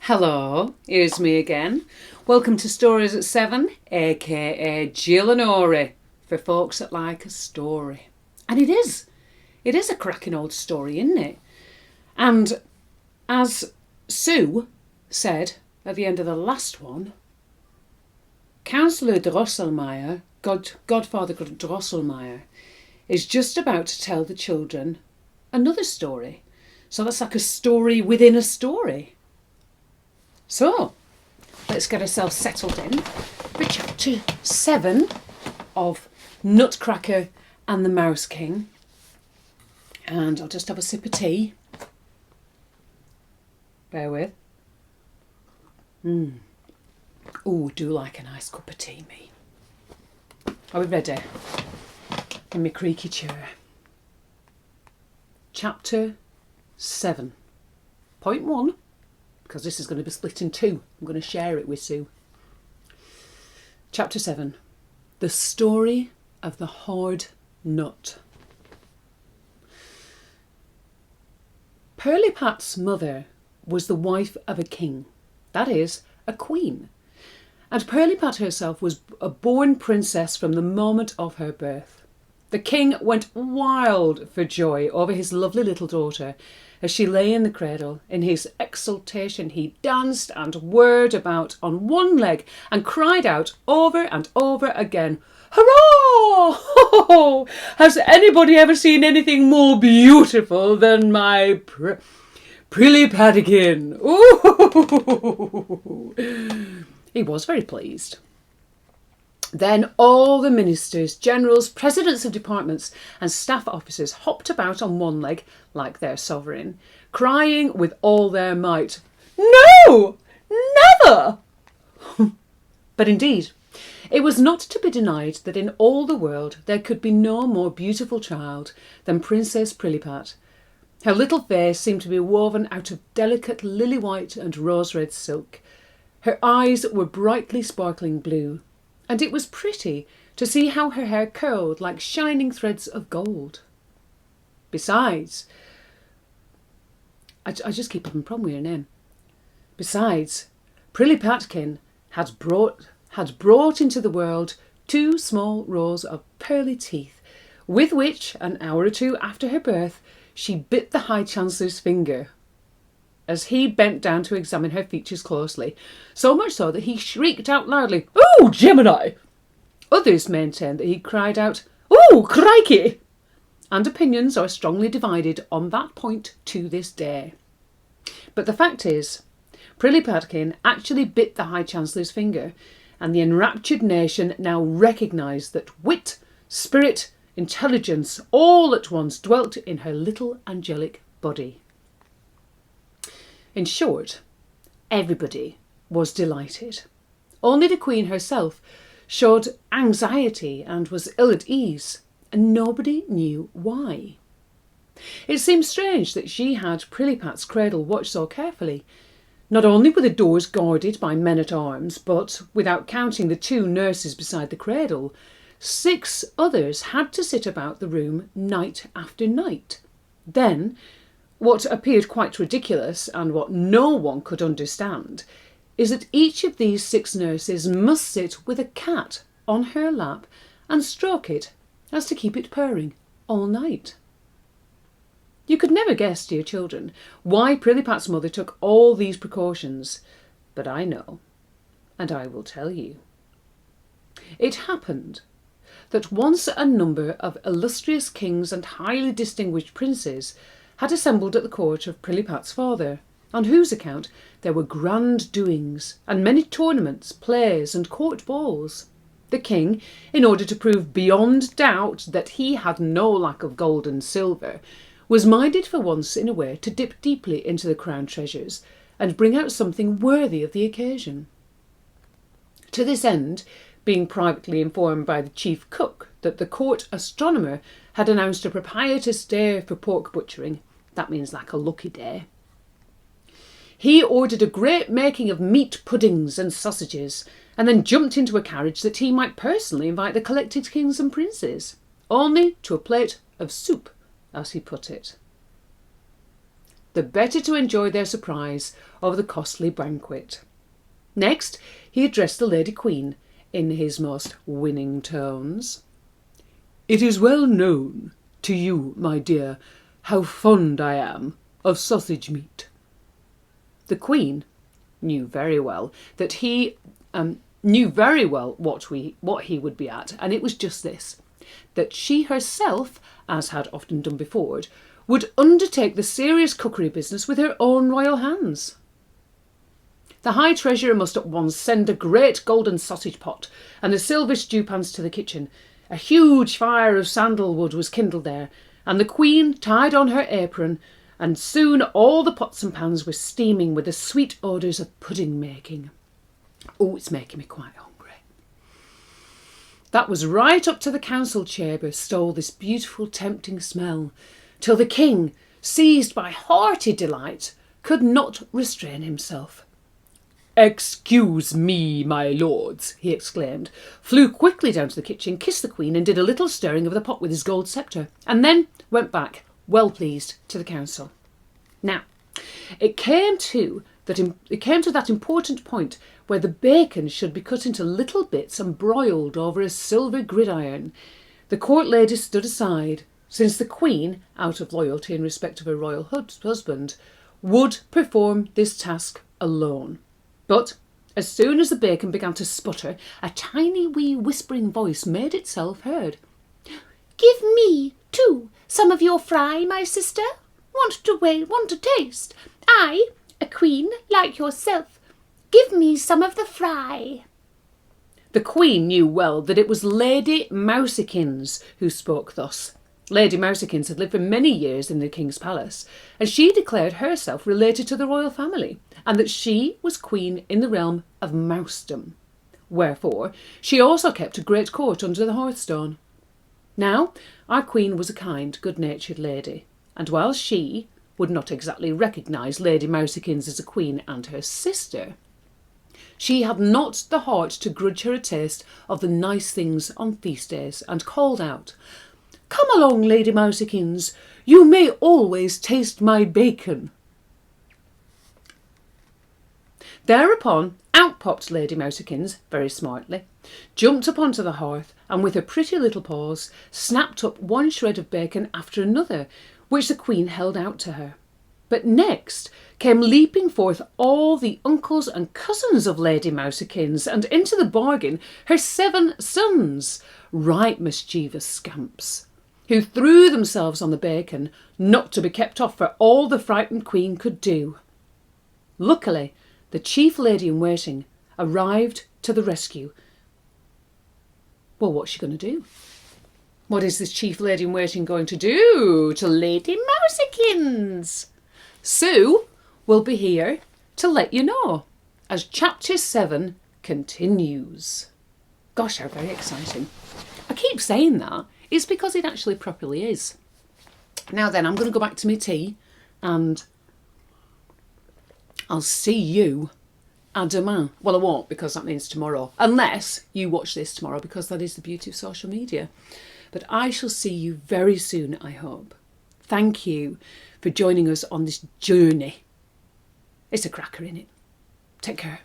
Hello, here's me again. Welcome to Stories at 7, aka Jill and Ori, for folks that like a story. And it is a cracking old story, isn't it? And as Sue said at the end of the last one, Councillor Drosselmieir, Godfather Drosselmieir, is just about to tell the children another story. So that's like a story within a story. So, let's get ourselves settled in for chapter 7 of Nutcracker and the Mouse King. And I'll just have a sip of tea. Bear with. Oh, do like a nice cup of tea, me. Are we ready? In my creaky chair. Chapter 7. Point 1. Because this is going to be split in two. I'm going to share it with Sue. Chapter 7. The Story of the Hard Nut. Pirlipat's mother was the wife of a king, that is, a queen. And Pirlipat herself was a born princess from the moment of her birth. The king went wild for joy over his lovely little daughter. As she lay in the cradle, in his exultation he danced and whirred about on one leg and cried out over and over again, "Hurrah! Has anybody ever seen anything more beautiful than my Prilipatikin?" Ooh! He was very pleased. Then all the ministers, generals, presidents of departments and staff officers hopped about on one leg like their sovereign, crying with all their might, "No! Never!" But indeed, it was not to be denied that in all the world there could be no more beautiful child than Princess Prilipat. Her little face seemed to be woven out of delicate lily-white and rose-red silk. Her eyes were brightly sparkling blue, and it was pretty to see how her hair curled like shining threads of gold. Besides, I just keep having a problem with her name. Besides, Prilipatkin had brought into the world 2 small rows of pearly teeth, with which, an hour or 2 after her birth, she bit the High Chancellor's finger, as he bent down to examine her features closely, so much so that he shrieked out loudly, "Oh, Gemini!" Others maintained that he cried out, "Oh, crikey!" And opinions are strongly divided on that point to this day. But the fact is, Prilipatkin actually bit the High Chancellor's finger, and the enraptured nation now recognised that wit, spirit, intelligence all at once dwelt in her little angelic body. In short, everybody was delighted. Only the Queen herself showed anxiety and was ill at ease, and nobody knew why. It seemed strange that she had Prilipat's cradle watched so carefully. Not only were the doors guarded by men-at-arms, but, without counting the 2 nurses beside the cradle, 6 others had to sit about the room night after night. Then, what appeared quite ridiculous, and what no one could understand, is that each of these 6 nurses must sit with a cat on her lap and stroke it, as to keep it purring all night. You could never guess, dear children, why Prilipat's mother took all these precautions, but I know, and I will tell you. It happened that once a number of illustrious kings and highly distinguished princes had assembled at the court of Prilipat's father, on whose account there were grand doings, and many tournaments, plays, and court balls. The king, in order to prove beyond doubt that he had no lack of gold and silver, was minded for once in a way to dip deeply into the crown treasures, and bring out something worthy of the occasion. To this end, being privately informed by the chief cook that the court astronomer had announced a propitious day for pork butchering, that means like a lucky day, he ordered a great making of meat puddings and sausages, and then jumped into a carriage that he might personally invite the collected kings and princes, only to a plate of soup, as he put it. the better to enjoy their surprise over the costly banquet. Next, he addressed the Lady Queen in his most winning tones. "It is well known to you, my dear, how fond I am of sausage meat." The Queen knew very well that he knew very well what he would be at, and it was just this, that she herself, as had often done before, would undertake the serious cookery business with her own royal hands. The High Treasurer must at once send a great golden sausage pot and the silver stewpans to the kitchen. A huge fire of sandalwood was kindled there, and the Queen tied on her apron, and soon all the pots and pans were steaming with the sweet odours of pudding making. Oh, it's making me quite hungry. That was right up to the council chamber stole this beautiful, tempting smell, till the king, seized by hearty delight, could not restrain himself. "Excuse me, my lords," he exclaimed, flew quickly down to the kitchen, kissed the Queen, and did a little stirring of the pot with his gold sceptre, and then went back, well pleased, to the council. Now, it came to that important point where the bacon should be cut into little bits and broiled over a silver gridiron. The court ladies stood aside, since the Queen, out of loyalty in respect of her royal husband, would perform this task alone. But as soon as the bacon began to sputter, a tiny wee whispering voice made itself heard. "Give me, too, some of your fry, my sister. Want to taste? I, a queen like yourself. Give me some of the fry." The Queen knew well that it was Lady Mousekins who spoke thus. Lady Mousekins had lived for many years in the king's palace, and she declared herself related to the royal family, and that she was queen in the realm of Mousedom. Wherefore, she also kept a great court under the hearthstone. Now, our Queen was a kind, good-natured lady, and while she would not exactly recognise Lady Mousekins as a queen and her sister, she had not the heart to grudge her a taste of the nice things on feast days, and called out, "Come along, Lady Mousekins, you may always taste my bacon." Thereupon out popped Lady Mousekins, very smartly, jumped up onto the hearth, and with her pretty little paws snapped up one shred of bacon after another, which the Queen held out to her. But next came leaping forth all the uncles and cousins of Lady Mousekins, and into the bargain her 7 sons, right mischievous scamps, who threw themselves on the bacon, not to be kept off for all the frightened Queen could do. Luckily, the chief lady-in-waiting arrived to the rescue. Well, what's she going to do? What is this chief lady-in-waiting going to do to Lady Mousekins? Sue will be here to let you know as Chapter 7 continues. Gosh, how very exciting. I keep saying that. It's because it actually properly is. Now then, I'm going to go back to my tea and I'll see you à demain. Well, I won't, because that means tomorrow. Unless you watch this tomorrow, because that is the beauty of social media. But I shall see you very soon, I hope. Thank you for joining us on this journey. It's a cracker, innit? Take care.